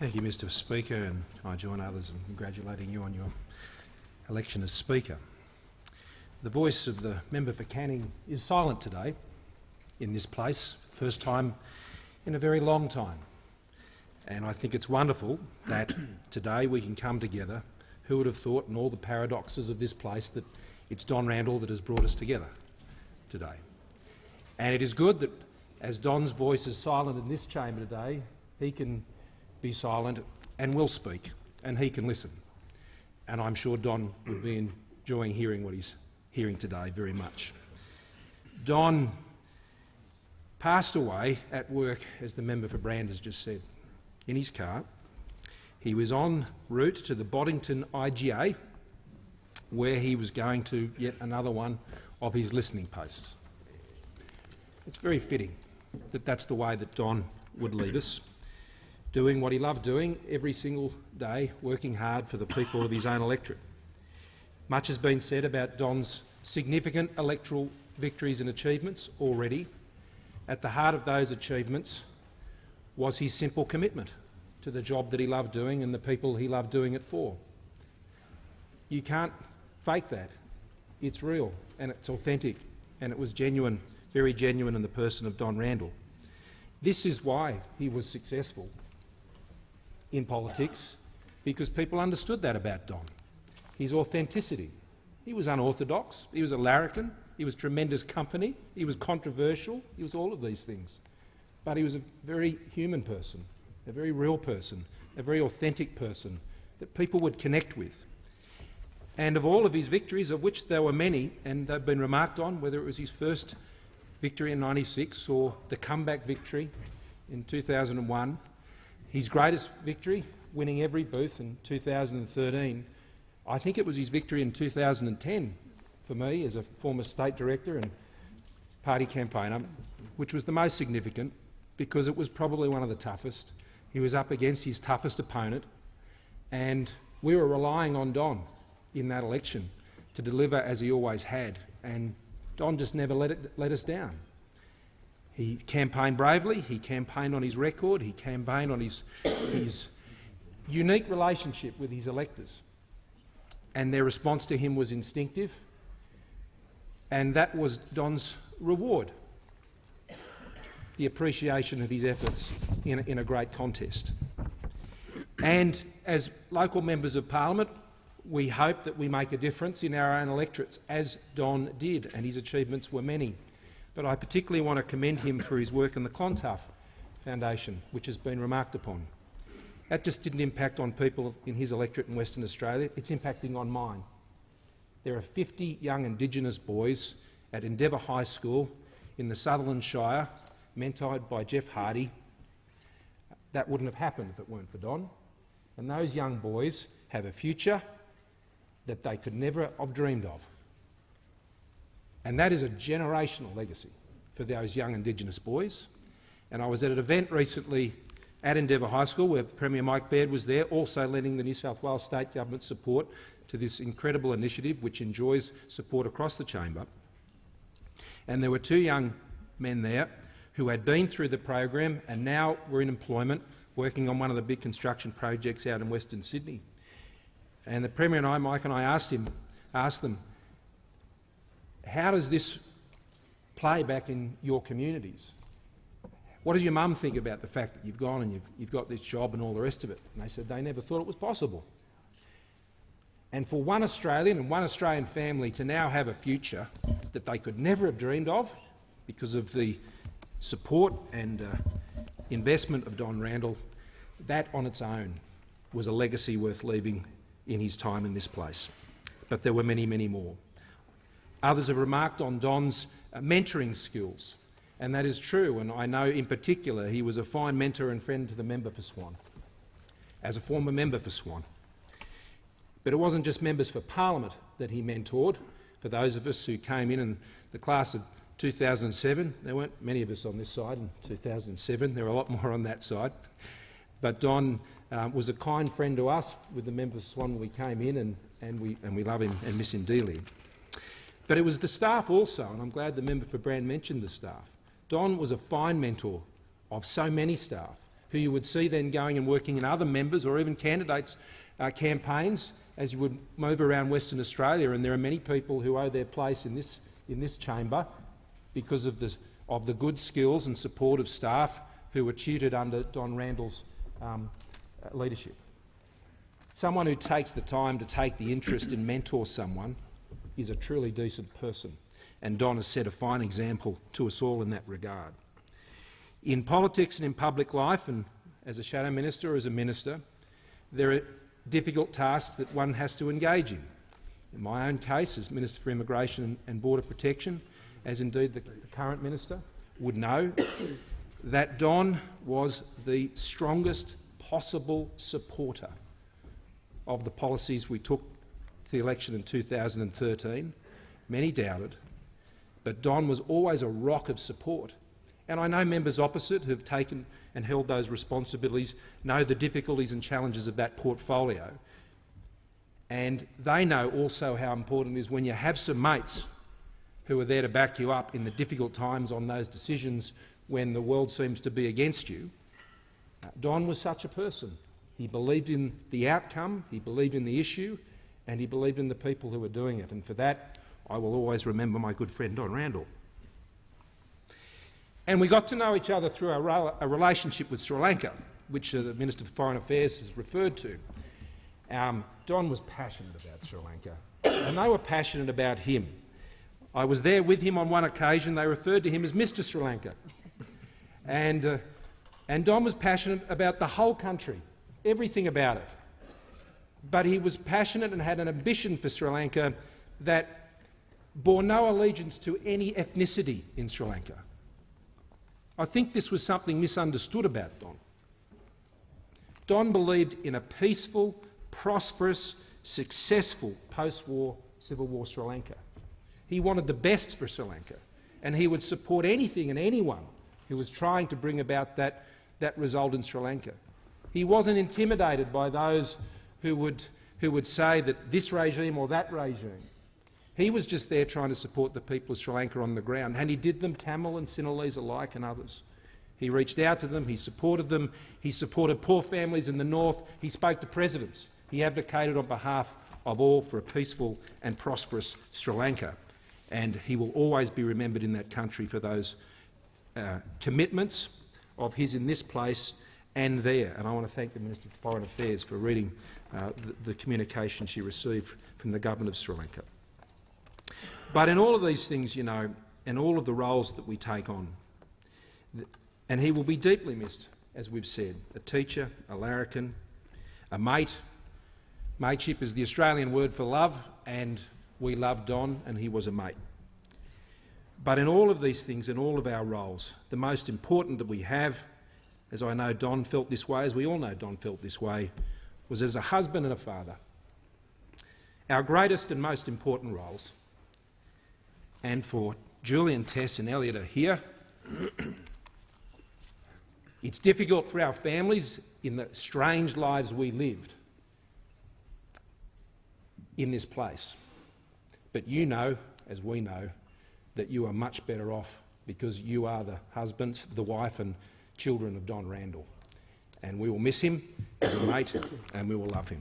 Thank you, Mr. Speaker, and I join others in congratulating you on your election as Speaker. The voice of the member for Canning is silent today in this place, for the first time in a very long time. And I think it's wonderful that today we can come together. Who would have thought, in all the paradoxes of this place, that it's Don Randall that has brought us together today. And it is good that, as Don's voice is silent in this chamber today, he can be silent and will speak, and he can listen. And I'm sure Don would be enjoying hearing what he's hearing today very much. Don passed away at work, as the member for Brand has just said, in his car. He was en route to the Boddington IGA, where he was going to yet another one of his listening posts. It's very fitting that that's the way that Don would leave us, doing what he loved doing every single day, working hard for the people of his own electorate. Much has been said about Don's significant electoral victories and achievements already. At the heart of those achievements was his simple commitment to the job that he loved doing and the people he loved doing it for. You can't fake that. It's real and it's authentic, and it was genuine, very genuine in the person of Don Randall. This is why he was successful in politics, because people understood that about Don. His authenticity. He was unorthodox, he was a larrikin, he was tremendous company, he was controversial, he was all of these things. But he was a very human person, a very real person, a very authentic person that people would connect with. And of all of his victories, of which there were many, and they've been remarked on, whether it was his first victory in '96 or the comeback victory in 2001, his greatest victory, winning every booth in 2013, I think it was his victory in 2010 for me as a former state director and party campaigner, which was the most significant because it was probably one of the toughest. He was up against his toughest opponent, and we were relying on Don in that election to deliver as he always had, and Don just never let us down. He campaigned bravely, he campaigned on his record, he campaigned on his unique relationship with his electors, and their response to him was instinctive, and that was Don's reward, the appreciation of his efforts in a great contest. And as local members of parliament, we hope that we make a difference in our own electorates, as Don did, and his achievements were many. But I particularly want to commend him for his work in the Clontarf Foundation, which has been remarked upon. That just didn't impact on people in his electorate in Western Australia, it's impacting on mine. There are 50 young Indigenous boys at Endeavour High School in the Sutherland Shire, mentored by Jeff Hardy. That wouldn't have happened if it weren't for Don. And those young boys have a future that they could never have dreamed of. And that is a generational legacy for those young Indigenous boys. And I was at an event recently at Endeavour High School where Premier Mike Baird was there, also lending the New South Wales State Government support to this incredible initiative which enjoys support across the chamber. And there were two young men there who had been through the program and now were in employment working on one of the big construction projects out in Western Sydney. And the Premier and I, Mike and I, asked them, how does this play back in your communities? What does your mum think about the fact that you've gone and you've got this job and all the rest of it? And they said they never thought it was possible. And for one Australian and one Australian family to now have a future that they could never have dreamed of because of the support and investment of Don Randall, that on its own was a legacy worth leaving in his time in this place. But there were many, many more. Others have remarked on Don's mentoring skills, and that is true, and I know in particular he was a fine mentor and friend to the member for Swan, as a former member for Swan. But it wasn't just members for Parliament that he mentored. For those of us who came in the class of 2007, there weren't many of us on this side in 2007, there were a lot more on that side, but Don was a kind friend to us with the members for Swan when we came in, and we love him and miss him dearly. But it was the staff also, and I'm glad the member for Brand mentioned the staff. Don was a fine mentor of so many staff, who you would see then going and working in other members or even candidates' campaigns as you would move around Western Australia. And there are many people who owe their place in this chamber because of the good skills and support of staff who were tutored under Don Randall's leadership. Someone who takes the time to take the interest and mentor someone is a truly decent person, and Don has set a fine example to us all in that regard. In politics and in public life, and as a shadow minister or as a minister, there are difficult tasks that one has to engage in. In my own case, as Minister for Immigration and Border Protection, as indeed the current minister would know, that Don was the strongest possible supporter of the policies we took to the election in 2013. Many doubted, but Don was always a rock of support. And I know members opposite who have taken and held those responsibilities know the difficulties and challenges of that portfolio. And they know also how important it is when you have some mates who are there to back you up in the difficult times on those decisions when the world seems to be against you. Don was such a person. He believed in the outcome, he believed in the issue, and he believed in the people who were doing it. And for that, I will always remember my good friend Don Randall. And we got to know each other through a relationship with Sri Lanka, which the Minister for Foreign Affairs has referred to. Don was passionate about Sri Lanka, and they were passionate about him. I was there with him on one occasion. They referred to him as Mr. Sri Lanka. And Don was passionate about the whole country, everything about it. But he was passionate and had an ambition for Sri Lanka that bore no allegiance to any ethnicity in Sri Lanka. I think this was something misunderstood about Don. Don believed in a peaceful, prosperous, successful post-war, civil war Sri Lanka. He wanted the best for Sri Lanka, and he would support anything and anyone who was trying to bring about that result in Sri Lanka. He wasn't intimidated by those who would say that this regime or that regime. He was just there trying to support the people of Sri Lanka on the ground, and he did them, Tamil and Sinhalese alike and others. He reached out to them, he supported them, he supported poor families in the north, he spoke to presidents. He advocated on behalf of all for a peaceful and prosperous Sri Lanka, and he will always be remembered in that country for those commitments of his in this place and there. And I want to thank the Minister for Foreign Affairs for reading the communication she received from the government of Sri Lanka. But in all of these things, you know, and all of the roles that we take on, and he will be deeply missed, as we've said, a teacher, a larrikin, a mate. Mateship is the Australian word for love, and we loved Don, and he was a mate. But in all of these things, in all of our roles, the most important that we have, as I know Don felt this way, as we all know Don felt this way, was as a husband and a father. Our greatest and most important roles. And for Julian, Tess and Elliot are here. It's difficult for our families in the strange lives we lived in this place. But you know, as we know, that you are much better off because you are the husband, the wife and children of Don Randall. And we will miss him as a mate and we will love him.